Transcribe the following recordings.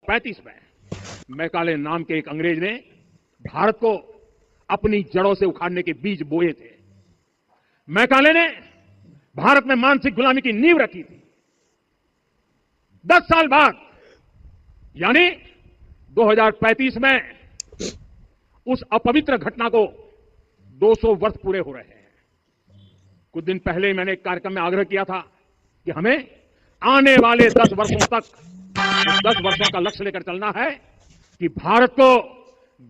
1935 में मैकाले नाम के एक अंग्रेज ने भारत को अपनी जड़ों से उखाड़ने के बीज बोए थे। मैकाले ने भारत में मानसिक गुलामी की नींव रखी थी। 10 साल बाद यानी 2035 में उस अपवित्र घटना को 200 वर्ष पूरे हो रहे हैं। कुछ दिन पहले मैंने एक कार्यक्रम में आग्रह किया था कि हमें आने वाले 10 वर्षों तक 10 वर्षों का लक्ष्य लेकर चलना है कि भारत को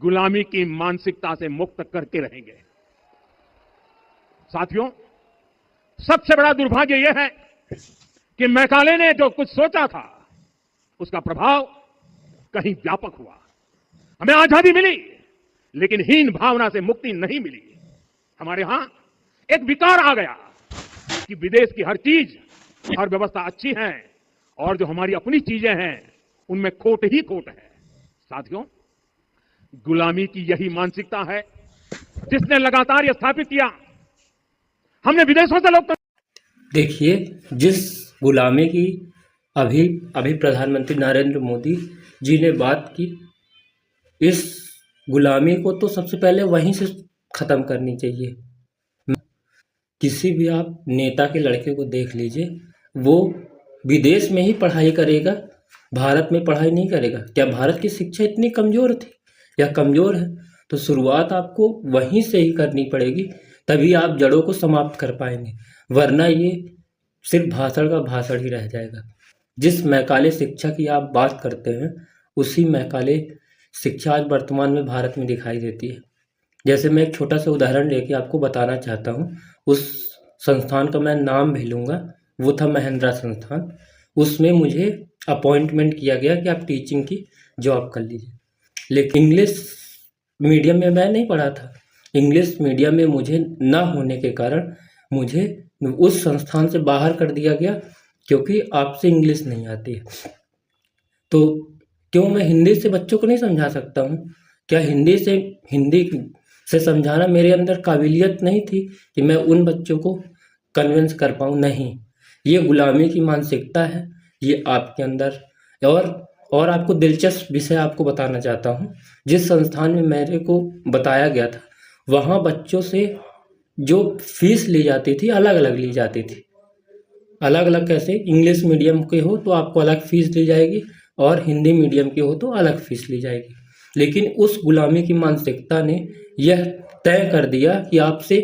गुलामी की मानसिकता से मुक्त करके रहेंगे। साथियों, सबसे बड़ा दुर्भाग्य यह है कि मैकाले ने जो कुछ सोचा था उसका प्रभाव कहीं व्यापक हुआ। हमें आजादी मिली लेकिन हीन भावना से मुक्ति नहीं मिली। हमारे यहां एक विकार आ गया कि विदेश की हर चीज, हर व्यवस्था अच्छी है और जो हमारी अपनी चीजें हैं उनमें खोट ही खोट है। साथियों, गुलामी की यही मानसिकता है जिसने लगातार यह स्थापित किया हमने विदेशों से लोग। देखिए, जिस गुलामी की अभी प्रधानमंत्री नरेंद्र मोदी जी ने बात की, इस गुलामी को तो सबसे पहले वहीं से खत्म करनी चाहिए। किसी भी आप नेता के लड़के को देख लीजिए, वो विदेश में ही पढ़ाई करेगा, भारत में पढ़ाई नहीं करेगा। क्या भारत की शिक्षा इतनी कमज़ोर थी या कमज़ोर है? तो शुरुआत आपको वहीं से ही करनी पड़ेगी, तभी आप जड़ों को समाप्त कर पाएंगे, वरना ये सिर्फ भाषण का भाषण ही रह जाएगा। जिस मैकाले शिक्षा की आप बात करते हैं, उसी मैकाले शिक्षा आज वर्तमान में भारत में दिखाई देती है। जैसे मैं एक छोटा सा उदाहरण लेके आपको बताना चाहता हूँ। उस संस्थान का मैं नाम भी लूँगा, वो था महिंद्रा संस्थान। उसमें मुझे अपॉइंटमेंट किया गया कि आप टीचिंग की जॉब कर लीजिए, लेकिन इंग्लिश मीडियम में मैं नहीं पढ़ा था। इंग्लिश मीडियम में मुझे ना होने के कारण मुझे उस संस्थान से बाहर कर दिया गया, क्योंकि आपसे इंग्लिश नहीं आती है। तो क्यों मैं हिंदी से बच्चों को नहीं समझा सकता हूँ? क्या हिंदी से समझाना मेरे अंदर काबिलियत नहीं थी कि मैं उन बच्चों को कन्विंस कर पाऊँ? नहीं, ये गुलामी की मानसिकता है, ये आपके अंदर। और आपको दिलचस्प विषय आपको बताना चाहता हूँ। जिस संस्थान में मेरे को बताया गया था, वहाँ बच्चों से जो फीस ली जाती थी अलग अलग ली जाती थी। अलग अलग कैसे? इंग्लिश मीडियम के हो तो आपको अलग फीस ली जाएगी और हिंदी मीडियम के हो तो अलग फीस ली जाएगी। लेकिन उस गुलामी की मानसिकता ने यह तय कर दिया कि आपसे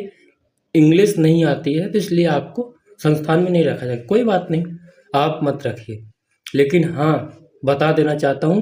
इंग्लिश नहीं आती है तो इसलिए आपको संस्थान में नहीं रखा जाएगा। कोई बात नहीं, आप मत रखिए, लेकिन हाँ, बता देना चाहता हूँ